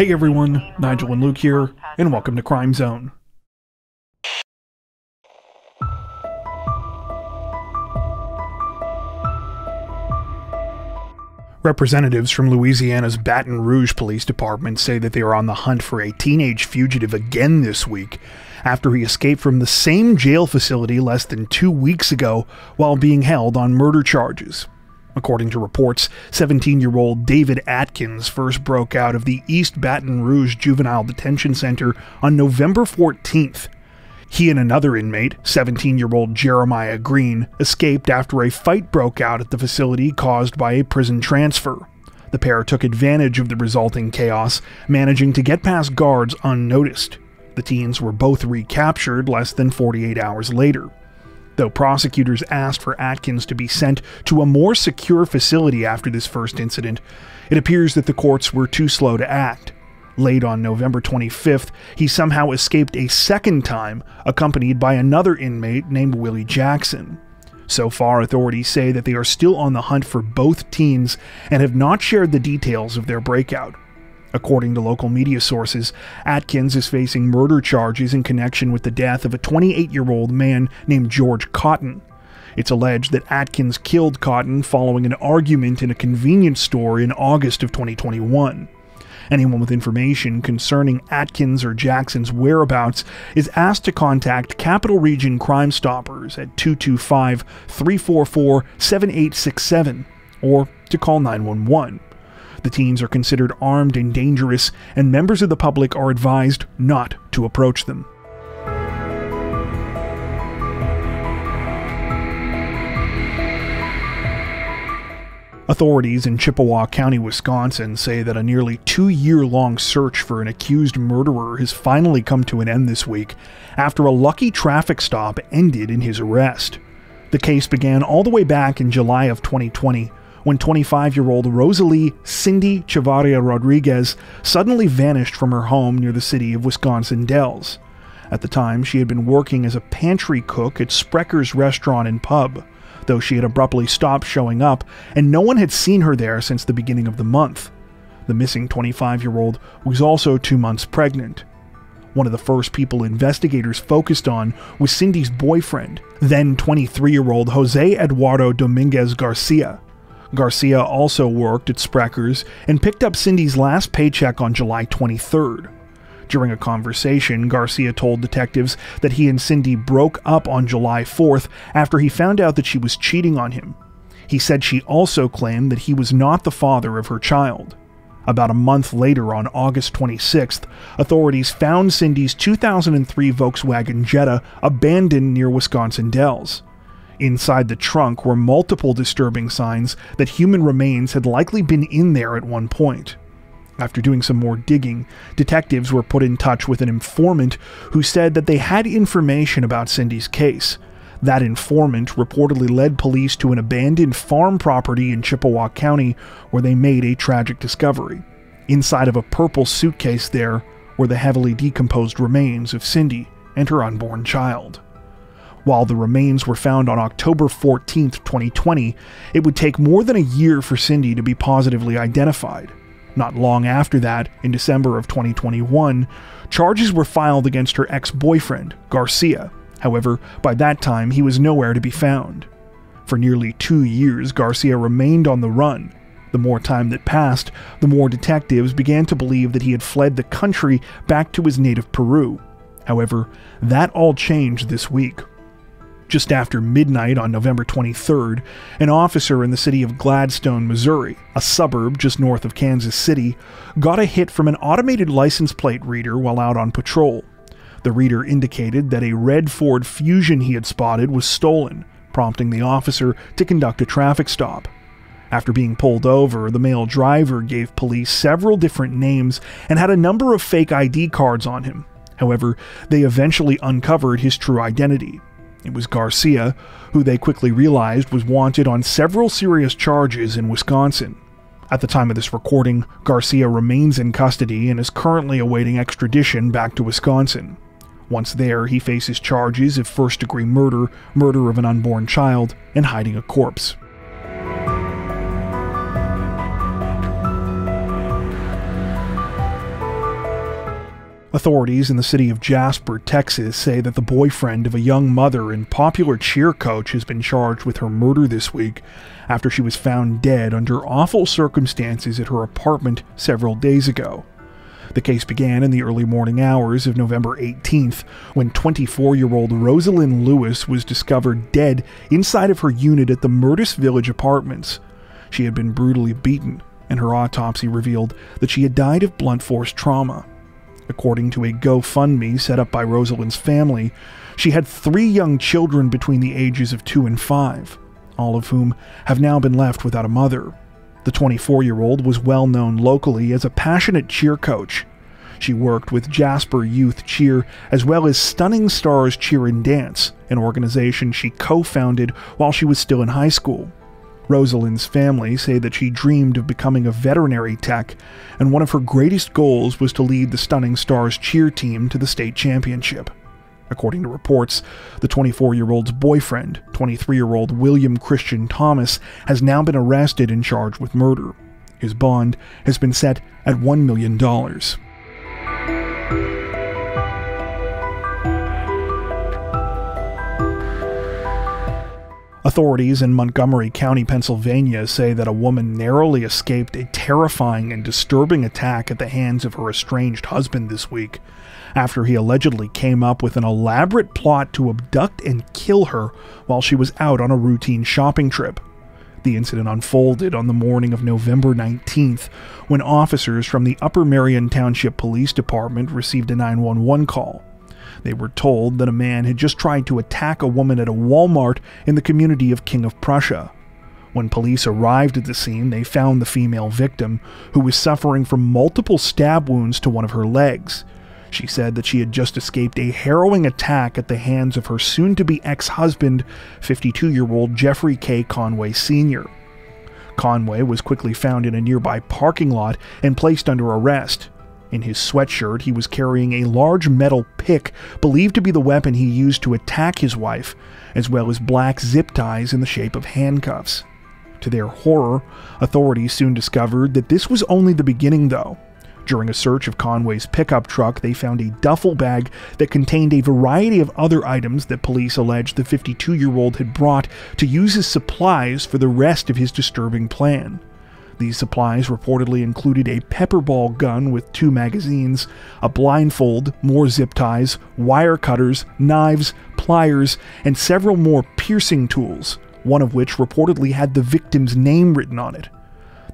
Hey everyone, Nigel and Luke here, and welcome to Crime Zone. Representatives from Louisiana's Baton Rouge Police Department say that they are on the hunt for a teenage fugitive again this week, after he escaped from the same jail facility less than 2 weeks ago while being held on murder charges. According to reports, 17-year-old David Atkins first broke out of the East Baton Rouge Juvenile Detention Center on November 14th. He and another inmate, 17-year-old Jeremiah Green, escaped after a fight broke out at the facility caused by a prison transfer. The pair took advantage of the resulting chaos, managing to get past guards unnoticed. The teens were both recaptured less than 48 hours later. Though prosecutors asked for Atkins to be sent to a more secure facility after this first incident, it appears that the courts were too slow to act. Late on November 25th, he somehow escaped a second time, accompanied by another inmate named Willie Jackson. So far, authorities say that they are still on the hunt for both teens and have not shared the details of their breakout. According to local media sources, Atkins is facing murder charges in connection with the death of a 28-year-old man named George Cotton. It's alleged that Atkins killed Cotton following an argument in a convenience store in August of 2021. Anyone with information concerning Atkins or Jackson's whereabouts is asked to contact Capital Region Crime Stoppers at 225-344-7867 or to call 911. The teens are considered armed and dangerous, and members of the public are advised not to approach them. Authorities in Chippewa County, Wisconsin say that a nearly 2-year-long search for an accused murderer has finally come to an end this week after a lucky traffic stop ended in his arrest. The case began all the way back in July of 2020, when 25-year-old Rosalie Cindy Chavarria Rodriguez suddenly vanished from her home near the city of Wisconsin Dells. At the time, she had been working as a pantry cook at Sprecker's Restaurant and Pub, though she had abruptly stopped showing up, and no one had seen her there since the beginning of the month. The missing 25-year-old was also 2 months pregnant. One of the first people investigators focused on was Cindy's boyfriend, then 23-year-old Jose Eduardo Dominguez Garcia. Garcia also worked at Sprecker's and picked up Cindy's last paycheck on July 23rd. During a conversation, Garcia told detectives that he and Cindy broke up on July 4th after he found out that she was cheating on him. He said she also claimed that he was not the father of her child. About a month later, on August 26th, authorities found Cindy's 2003 Volkswagen Jetta abandoned near Wisconsin Dells. Inside the trunk were multiple disturbing signs that human remains had likely been in there at one point. After doing some more digging, detectives were put in touch with an informant who said that they had information about Cindy's case. That informant reportedly led police to an abandoned farm property in Chippewa County where they made a tragic discovery. Inside of a purple suitcase there were the heavily decomposed remains of Cindy and her unborn child. While the remains were found on October 14, 2020, it would take more than a year for Cindy to be positively identified. Not long after that, in December of 2021, charges were filed against her ex-boyfriend, Garcia. However, by that time, he was nowhere to be found. For nearly 2 years, Garcia remained on the run. The more time that passed, the more detectives began to believe that he had fled the country back to his native Peru. However, that all changed this week. Just after midnight on November 23rd, an officer in the city of Gladstone, Missouri, a suburb just north of Kansas City, got a hit from an automated license plate reader while out on patrol. The reader indicated that a red Ford Fusion he had spotted was stolen, prompting the officer to conduct a traffic stop. After being pulled over, the male driver gave police several different names and had a number of fake ID cards on him. However, they eventually uncovered his true identity. It was Garcia, who they quickly realized was wanted on several serious charges in Wisconsin. At the time of this recording, Garcia remains in custody and is currently awaiting extradition back to Wisconsin. Once there, he faces charges of first-degree murder, murder of an unborn child, and hiding a corpse. Authorities in the city of Jasper, Texas, say that the boyfriend of a young mother and popular cheer coach has been charged with her murder this week after she was found dead under awful circumstances at her apartment several days ago. The case began in the early morning hours of November 18th, when 24-year-old Rosalind Lewis was discovered dead inside of her unit at the Murtis Village Apartments. She had been brutally beaten, and her autopsy revealed that she had died of blunt force trauma. According to a GoFundMe set up by Rosalind's family, she had 3 young children between the ages of 2 and 5, all of whom have now been left without a mother. The 24-year-old was well known locally as a passionate cheer coach. She worked with Jasper Youth Cheer as well as Stunning Stars Cheer and Dance, an organization she co-founded while she was still in high school. Rosalind's family say that she dreamed of becoming a veterinary tech, and one of her greatest goals was to lead the Stunning Stars cheer team to the state championship. According to reports, the 24-year-old's boyfriend, 23-year-old William Christian Thomas, has now been arrested and charged with murder. His bond has been set at $1 million. Authorities in Montgomery County, Pennsylvania say that a woman narrowly escaped a terrifying and disturbing attack at the hands of her estranged husband this week, after he allegedly came up with an elaborate plot to abduct and kill her while she was out on a routine shopping trip. The incident unfolded on the morning of November 19th, when officers from the Upper Marion Township Police Department received a 911 call. They were told that a man had just tried to attack a woman at a Walmart in the community of King of Prussia. When police arrived at the scene, they found the female victim, who was suffering from multiple stab wounds to one of her legs. She said that she had just escaped a harrowing attack at the hands of her soon-to-be ex-husband, 52-year-old Jeffrey K. Conway Sr. Conway was quickly found in a nearby parking lot and placed under arrest. In his sweatshirt, he was carrying a large metal pick believed to be the weapon he used to attack his wife, as well as black zip ties in the shape of handcuffs. To their horror, authorities soon discovered that this was only the beginning, though. During a search of Conway's pickup truck, they found a duffel bag that contained a variety of other items that police alleged the 52-year-old had brought to use as supplies for the rest of his disturbing plan. These supplies reportedly included a pepperball gun with 2 magazines, a blindfold, more zip ties, wire cutters, knives, pliers, and several more piercing tools, one of which reportedly had the victim's name written on it.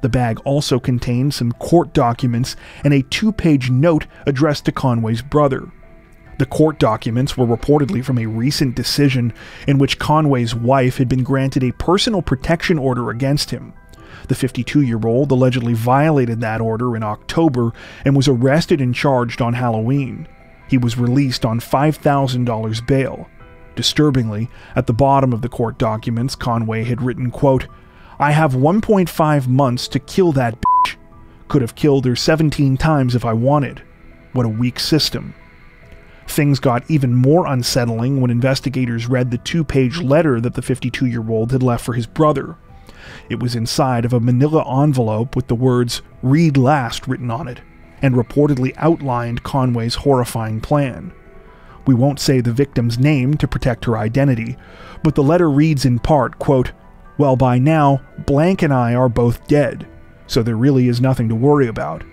The bag also contained some court documents and a 2-page note addressed to Conway's brother. The court documents were reportedly from a recent decision in which Conway's wife had been granted a personal protection order against him. The 52-year-old allegedly violated that order in October and was arrested and charged on Halloween. He was released on $5,000 bail. Disturbingly, at the bottom of the court documents, Conway had written, quote, "I have 1.5 months to kill that bitch. Could have killed her 17 times if I wanted. What a weak system." Things got even more unsettling when investigators read the 2-page letter that the 52-year-old had left for his brother. It was inside of a manila envelope with the words "Read Last" written on it, and reportedly outlined Conway's horrifying plan. We won't say the victim's name to protect her identity, but the letter reads in part, quote, "Well, by now, blank and I are both dead, so there really is nothing to worry about.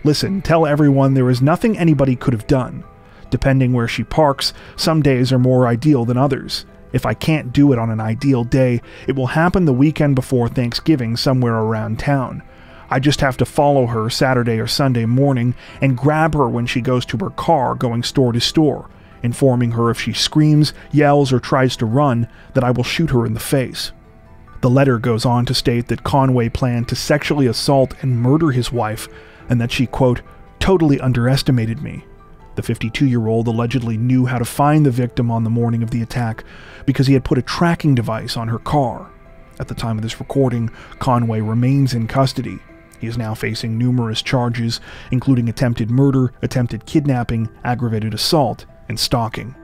Listen, tell everyone there is nothing anybody could have done. Depending where she parks, some days are more ideal than others. If I can't do it on an ideal day, it will happen the weekend before Thanksgiving somewhere around town. I just have to follow her Saturday or Sunday morning and grab her when she goes to her car going store to store, informing her if she screams, yells, or tries to run that I will shoot her in the face." The letter goes on to state that Conway planned to sexually assault and murder his wife, and that she, quote, "totally underestimated me." The 52-year-old allegedly knew how to find the victim on the morning of the attack because he had put a tracking device on her car. At the time of this recording, Conway remains in custody. He is now facing numerous charges, including attempted murder, attempted kidnapping, aggravated assault, and stalking.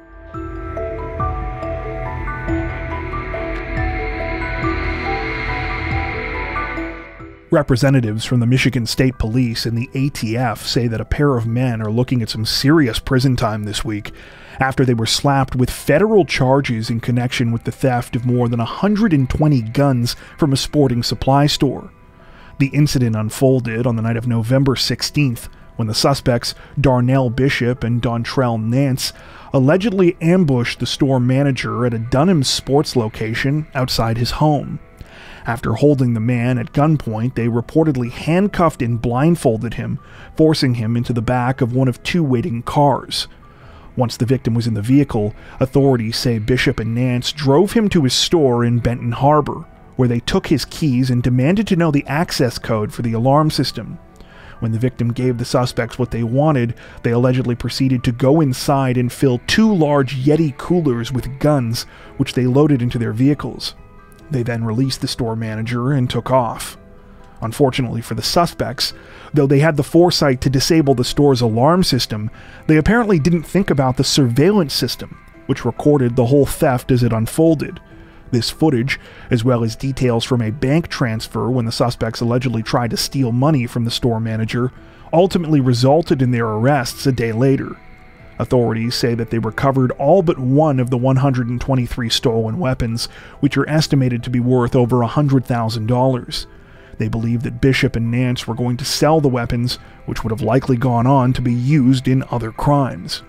Representatives from the Michigan State Police and the ATF say that a pair of men are looking at some serious prison time this week after they were slapped with federal charges in connection with the theft of more than 120 guns from a sporting supply store. The incident unfolded on the night of November 16th when the suspects, Darnell Bishop and Dontrell Nance, allegedly ambushed the store manager at a Dunham Sports location outside his home. After holding the man at gunpoint, they reportedly handcuffed and blindfolded him, forcing him into the back of one of two waiting cars. Once the victim was in the vehicle, authorities say Bishop and Nance drove him to his store in Benton Harbor, where they took his keys and demanded to know the access code for the alarm system. When the victim gave the suspects what they wanted, they allegedly proceeded to go inside and fill two large Yeti coolers with guns, which they loaded into their vehicles. They then released the store manager and took off. Unfortunately for the suspects, though they had the foresight to disable the store's alarm system, they apparently didn't think about the surveillance system, which recorded the whole theft as it unfolded. This footage, as well as details from a bank transfer when the suspects allegedly tried to steal money from the store manager, ultimately resulted in their arrests a day later. Authorities say that they recovered all but one of the 123 stolen weapons, which are estimated to be worth over $100,000. They believe that Bishop and Nance were going to sell the weapons, which would have likely gone on to be used in other crimes.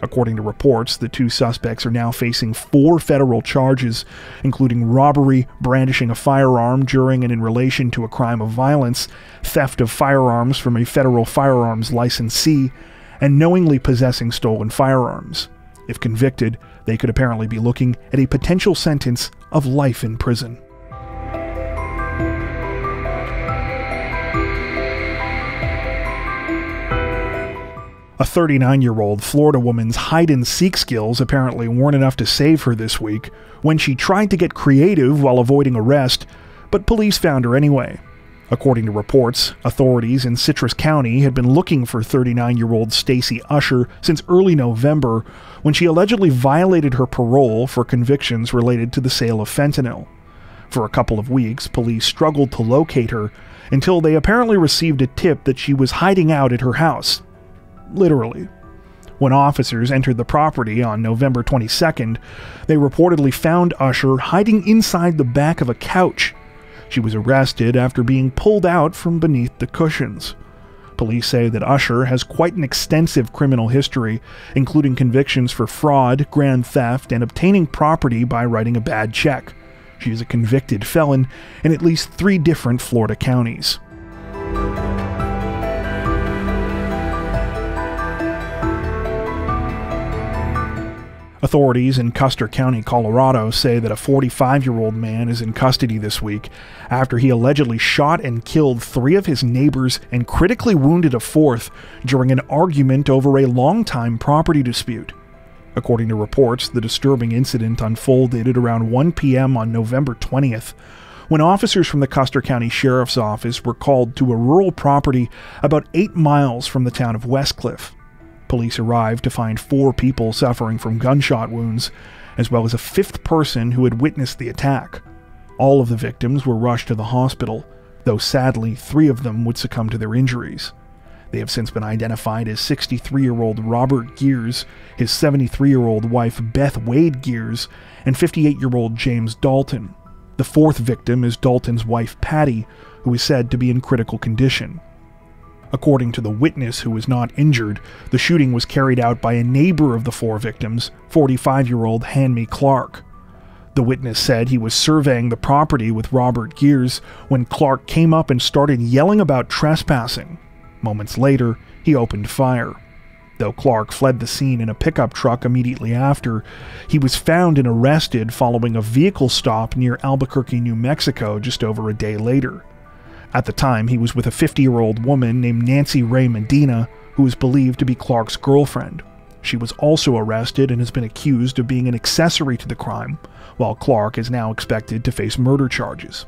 According to reports, the two suspects are now facing 4 federal charges, including robbery, brandishing a firearm during and in relation to a crime of violence, theft of firearms from a federal firearms licensee, and knowingly possessing stolen firearms. If convicted, they could apparently be looking at a potential sentence of life in prison. A 39-year-old Florida woman's hide-and-seek skills apparently weren't enough to save her this week when she tried to get creative while avoiding arrest, but police found her anyway. According to reports, authorities in Citrus County had been looking for 39-year-old Stacy Usher since early November when she allegedly violated her parole for convictions related to the sale of fentanyl. For a couple of weeks, police struggled to locate her until they apparently received a tip that she was hiding out at her house. Literally. When officers entered the property on November 22nd, they reportedly found Usher hiding inside the back of a couch. She was arrested after being pulled out from beneath the cushions. Police say that Usher has quite an extensive criminal history, including convictions for fraud, grand theft, and obtaining property by writing a bad check. She is a convicted felon in at least 3 different Florida counties. Authorities in Custer County, Colorado say that a 45-year-old man is in custody this week after he allegedly shot and killed 3 of his neighbors and critically wounded a 4th during an argument over a long-time property dispute. According to reports, the disturbing incident unfolded at around 1 p.m. on November 20th, when officers from the Custer County Sheriff's Office were called to a rural property about 8 miles from the town of Westcliff. Police arrived to find 4 people suffering from gunshot wounds, as well as a 5th person who had witnessed the attack. All of the victims were rushed to the hospital, though sadly 3 of them would succumb to their injuries. They have since been identified as 63-year-old Robert Gears, his 73-year-old wife Beth Wade Gears, and 58-year-old James Dalton. The 4th victim is Dalton's wife Patty, who is said to be in critical condition. According to the witness who was not injured, the shooting was carried out by a neighbor of the 4 victims, 45-year-old Hanmi Clark. The witness said he was surveying the property with Robert Gears when Clark came up and started yelling about trespassing. Moments later, he opened fire. Though Clark fled the scene in a pickup truck immediately after, he was found and arrested following a vehicle stop near Albuquerque, New Mexico just over a day later. At the time, he was with a 50-year-old woman named Nancy Ray Medina, who is believed to be Clark's girlfriend. She was also arrested and has been accused of being an accessory to the crime, while Clark is now expected to face murder charges.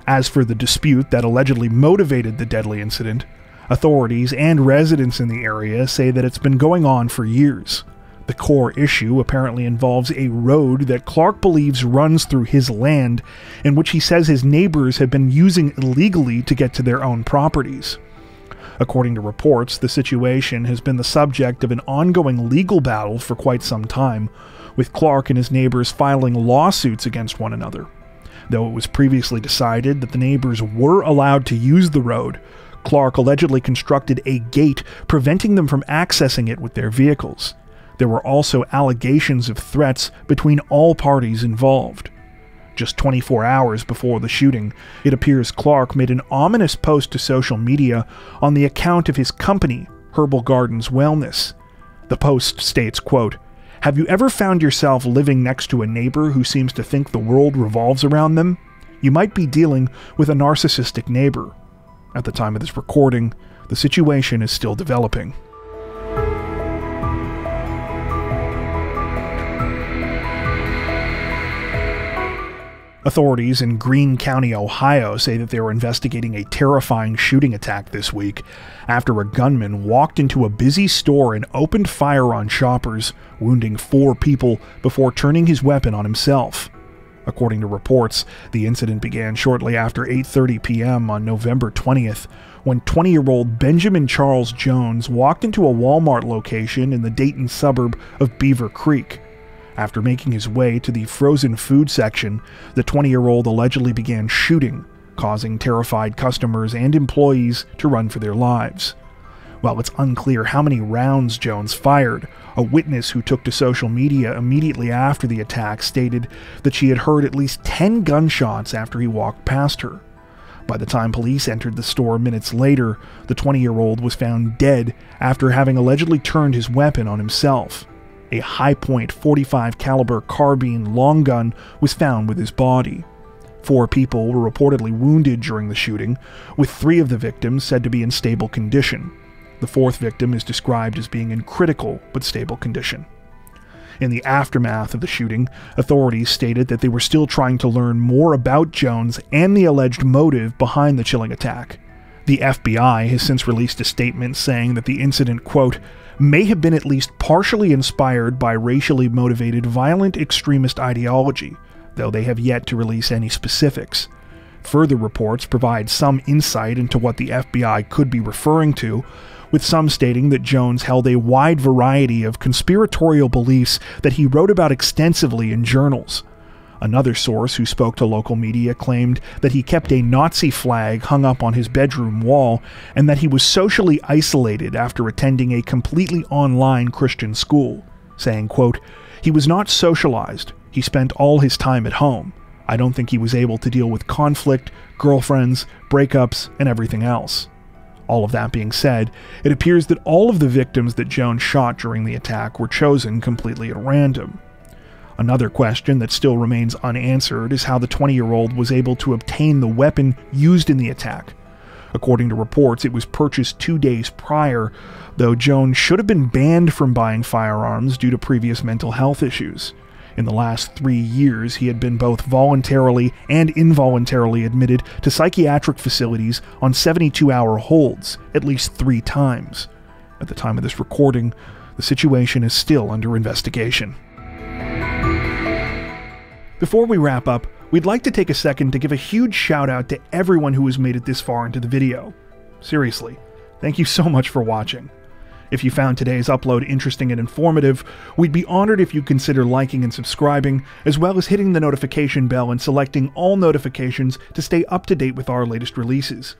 As for the dispute that allegedly motivated the deadly incident, authorities and residents in the area say that it's been going on for years. The core issue apparently involves a road that Clark believes runs through his land, in which he says his neighbors have been using illegally to get to their own properties. According to reports, the situation has been the subject of an ongoing legal battle for quite some time, with Clark and his neighbors filing lawsuits against one another. Though it was previously decided that the neighbors were allowed to use the road, Clark allegedly constructed a gate preventing them from accessing it with their vehicles. There were also allegations of threats between all parties involved. Just 24 hours before the shooting, it appears Clark made an ominous post to social media on the account of his company, Herbal Gardens Wellness. The post states, quote, "Have you ever found yourself living next to a neighbor who seems to think the world revolves around them? You might be dealing with a narcissistic neighbor." At the time of this recording, the situation is still developing. Authorities in Greene County, Ohio say that they were investigating a terrifying shooting attack this week after a gunman walked into a busy store and opened fire on shoppers, wounding 4 people before turning his weapon on himself. According to reports, the incident began shortly after 8:30 p.m. on November 20th, when 20-year-old Benjamin Charles Jones walked into a Walmart location in the Dayton suburb of Beavercreek. After making his way to the frozen food section, the 20-year-old allegedly began shooting, causing terrified customers and employees to run for their lives. While it's unclear how many rounds Jones fired, a witness who took to social media immediately after the attack stated that she had heard at least 10 gunshots after he walked past her. By the time police entered the store minutes later, the 20-year-old was found dead after having allegedly turned his weapon on himself. A high-point .45 caliber carbine long gun was found with his body. 4 people were reportedly wounded during the shooting, with 3 of the victims said to be in stable condition. The 4th victim is described as being in critical but stable condition. In the aftermath of the shooting, authorities stated that they were still trying to learn more about Jones and the alleged motive behind the chilling attack. The FBI has since released a statement saying that the incident, quote, "may have been at least partially inspired by racially motivated violent extremist ideology, though they have yet to release any specifics." Further reports provide some insight into what the FBI could be referring to, with some stating that Jones held a wide variety of conspiratorial beliefs that he wrote about extensively in journals. Another source who spoke to local media claimed that he kept a Nazi flag hung up on his bedroom wall and that he was socially isolated after attending a completely online Christian school, saying, quote, "He was not socialized. He spent all his time at home. I don't think he was able to deal with conflict, girlfriends, breakups, and everything else." All of that being said, it appears that all of the victims that Jones shot during the attack were chosen completely at random. Another question that still remains unanswered is how the 20-year-old was able to obtain the weapon used in the attack. According to reports, it was purchased 2 days prior, though Jones should have been banned from buying firearms due to previous mental health issues. In the last 3 years, he had been both voluntarily and involuntarily admitted to psychiatric facilities on 72-hour holds at least 3 times. At the time of this recording, the situation is still under investigation. Before we wrap up, we'd like to take a second to give a huge shout out to everyone who has made it this far into the video. Seriously, thank you so much for watching. If you found today's upload interesting and informative, we'd be honored if you consider liking and subscribing, as well as hitting the notification bell and selecting all notifications to stay up to date with our latest releases.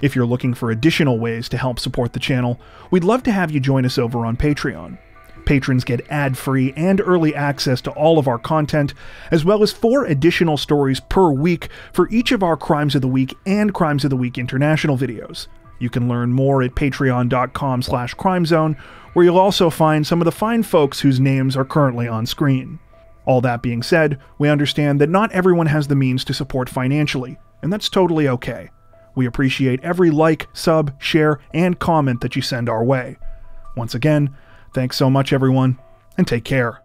If you're looking for additional ways to help support the channel, we'd love to have you join us over on Patreon. Patrons get ad-free and early access to all of our content, as well as 4 additional stories per week for each of our Crimes of the Week and Crimes of the Week International videos. You can learn more at patreon.com/crimezone, where you'll also find some of the fine folks whose names are currently on screen. All that being said, we understand that not everyone has the means to support financially, and that's totally okay. We appreciate every like, sub, share, and comment that you send our way. Once again, thanks so much everyone, and take care.